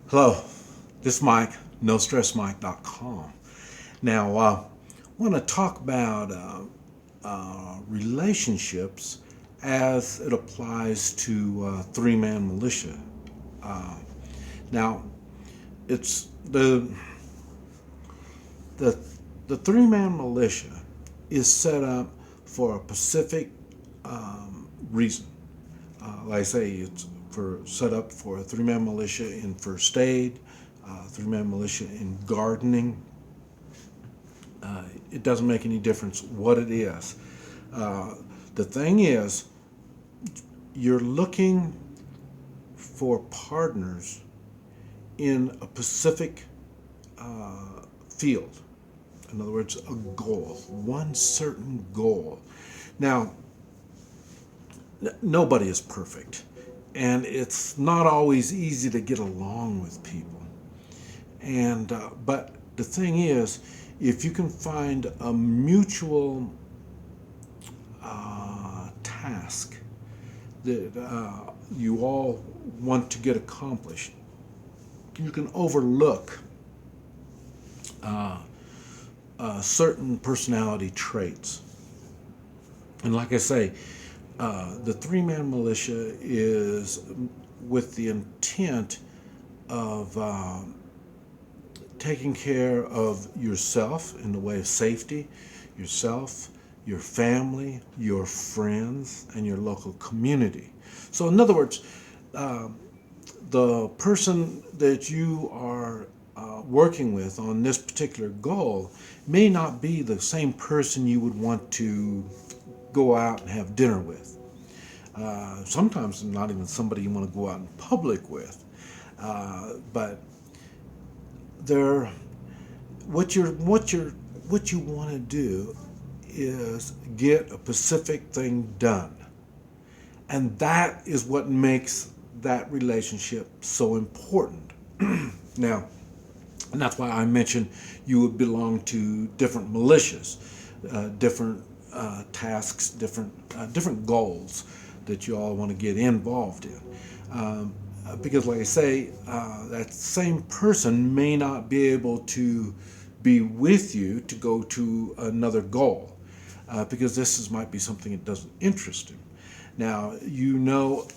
Hello, this is Mike, NoStressMike.com. Now, I want to talk about relationships as it applies to three-man militia. Uh, now, it's the the three-man militia is set up for a specific reason. Like I say, it's set up for a three-man militia in first aid, three-man militia in gardening. It doesn't make any difference what it is. Uh, the thing is, you're looking for partners in a specific field. In other words, a goal, one certain goal. Now, nobody is perfect, and it's not always easy to get along with people. And but the thing is, if you can find a mutual task that you all want to get accomplished, you can overlook certain personality traits. And like I say, the three-man militia is with the intent of taking care of yourself in the way of safety, yourself, your family, your friends, and your local community. So, in other words, the person that you are working with on this particular goal may not be the same person you would want to go out and have dinner with. Sometimes not even somebody you want to go out in public with. But they're what you want to do is get a specific thing done, and that is what makes that relationship so important. Now, and that's why I mentioned you would belong to different militias, different tasks, different goals that you all want to get involved in. Because, like I say, that same person may not be able to be with you to go to another goal, because might be something that doesn't interest him. Now,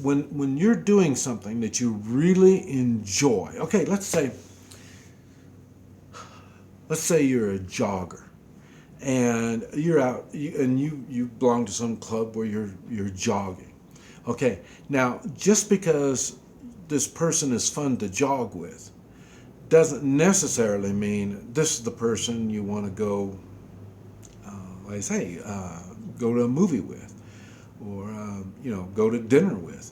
when you're doing something that you really enjoy. Okay, let's say you're a jogger, and you're out, and you belong to some club where you're jogging. Okay, now just because this person is fun to jog with doesn't necessarily mean this is the person you want to go, like I say, go to a movie with, or go to dinner with.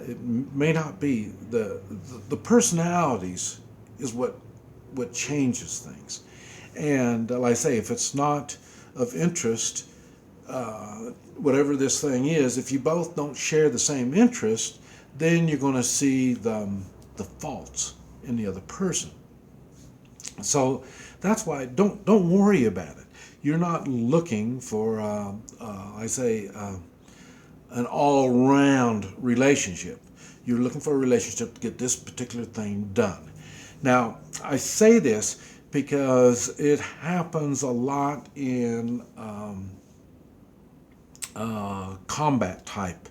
It may not be the personalities is what changes things. And like I say, if it's not of interest, whatever this thing is, if you both don't share the same interest, then you're going to see the faults in the other person. So that's why don't worry about it. You're not looking for, an all-round relationship. You're looking for a relationship to get this particular thing done. Now, I say this because it happens a lot in combat type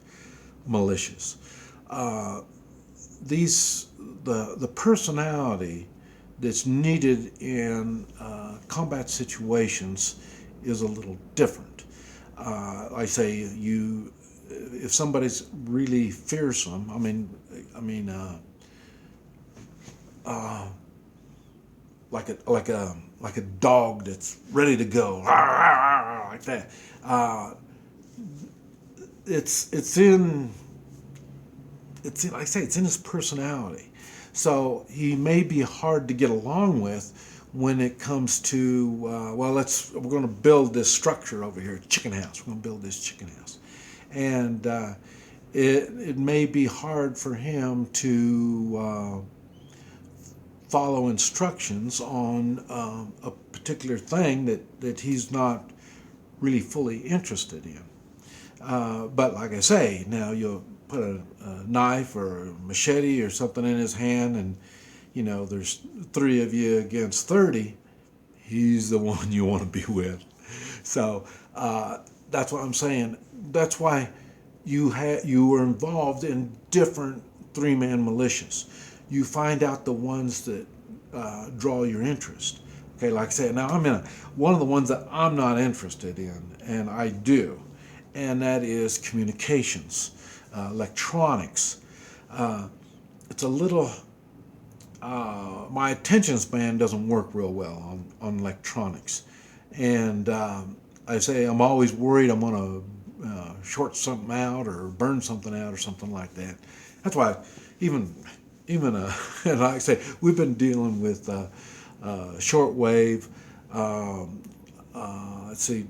militias. The personality that's needed in combat situations is a little different. I say if somebody's really fearsome, like a dog that's ready to go, like that. It's in like I say, it's in his personality. So he may be hard to get along with when it comes to we're going to build this structure over here, chicken house. We're going to build this chicken house, and it may be hard for him to follow instructions on a particular thing that he's not really fully interested in. But like I say, now you'll put a knife or a machete or something in his hand, and there's 3 of you against 30, he's the one you want to be with. So that's what I'm saying. That's why you were involved in different 3-man militias. You find out the ones that draw your interest. Okay, like I said, now I'm in one of the ones that I'm not interested in, and I do, and that is communications, electronics. It's a little. My attention span doesn't work real well on electronics, and I say I'm always worried I'm going to short something out or burn something out or something like that. That's why even and like I say, we've been dealing with shortwave. Let's see,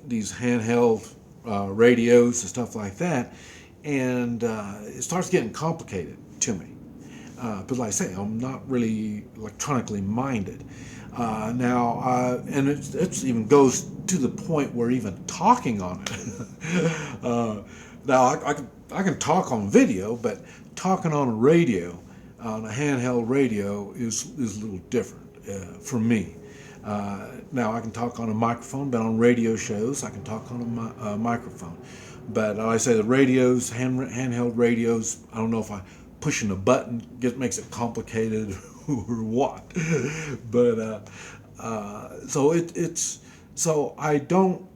these handheld radios and stuff like that, and it starts getting complicated to me. But like I say, I'm not really electronically minded. And it even goes to the point where even talking on it. Now, I can talk on video, but talking on a radio, on a handheld radio, is a little different for me. Now, I can talk on a microphone, but on radio shows, I can talk on a microphone. But like I say, the radios, handheld radios, I don't know if pushing a button makes it complicated or what. But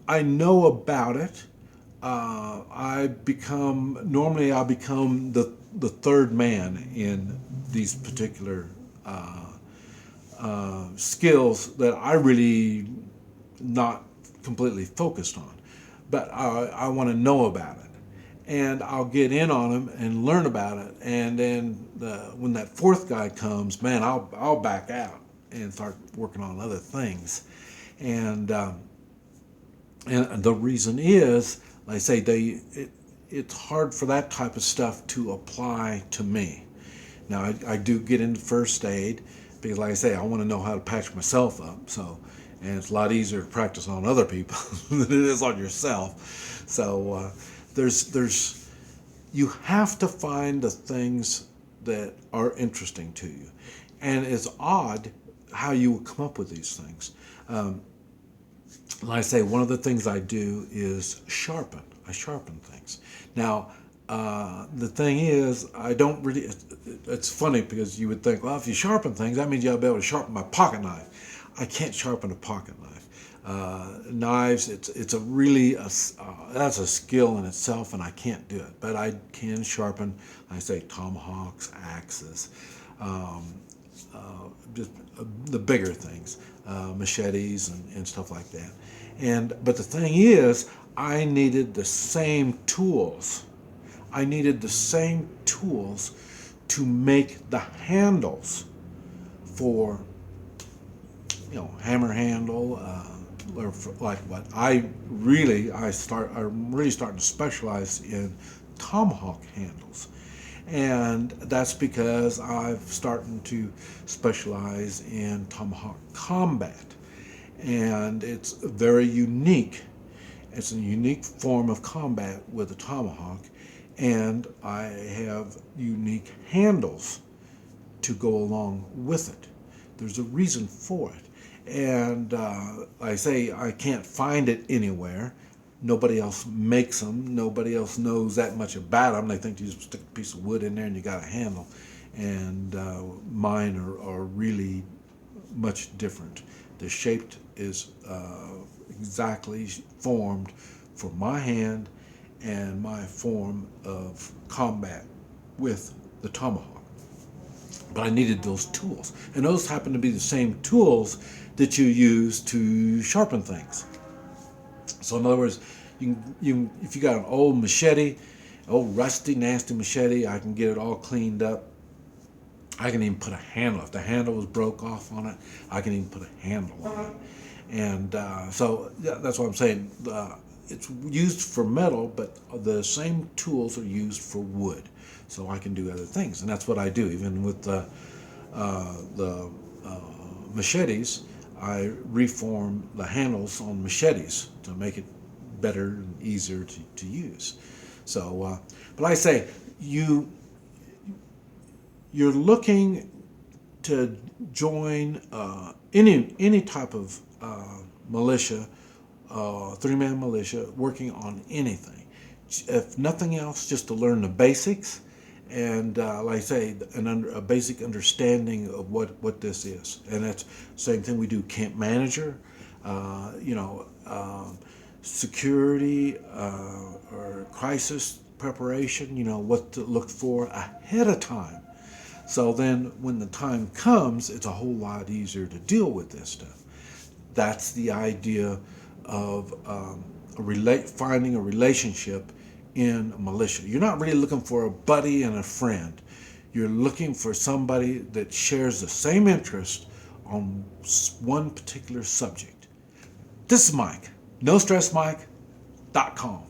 I know about it. I'll become the third man in these particular skills that I really not completely focused on, but I want to know about it, and I'll get in on them and learn about it, and then when that fourth guy comes, man, I'll back out and start working on other things, and the reason is, like I say, it's hard for that type of stuff to apply to me. Now I do get into first aid because, like I say, I want to know how to patch myself up. And it's a lot easier to practice on other people than it is on yourself. So you have to find the things that are interesting to you, and it's odd how you would come up with these things. Like I say, one of the things I do is sharpen. I sharpen things. Now, the thing is, I don't really. It's funny because you would think, well, if you sharpen things, that means you'll be able to sharpen my pocket knife. I can't sharpen a pocket knife. Knives, it's a really that's a skill in itself, and I can't do it. But I can sharpen, like I say, tomahawks, axes, just the bigger things, machetes and stuff like that. But the thing is, I needed the same tools. I needed the same tools to make the handles for, hammer handle, or like what I'm really starting to specialize in tomahawk handles. And that's because I've started to specialize in tomahawk combat. And it's very unique. It's a unique form of combat with a tomahawk. And I have unique handles to go along with it. There's a reason for it. And I say I can't find it anywhere. Nobody else makes them. Nobody else knows that much about them. They think you just stick a piece of wood in there and you got a handle. And mine are really much different. The shape is exactly formed for my hand and my form of combat with the tomahawk. But I needed those tools. And those happen to be the same tools that you use to sharpen things. So in other words, if you got an old machete, old rusty, nasty machete, I can get it all cleaned up. I can even put a handle. If the handle was broke off on it, I can even put a handle on it. And so that's what I'm saying. It's used for metal, but the same tools are used for wood. So I can do other things, and that's what I do. Even with the machetes, I reform the handles on machetes to make it better and easier to use. So, but like I say, you're looking to join any type of militia, three-man militia, working on anything, if nothing else, just to learn the basics and like I say, a basic understanding of what this is. And that's the same thing we do. Camp manager, security or crisis preparation, what to look for ahead of time. So then when the time comes, it's a whole lot easier to deal with this stuff. That's the idea of finding a relationship in militia. You're not really looking for a buddy and a friend. You're looking for somebody that shares the same interest on one particular subject. This is Mike, NoStressMike.com.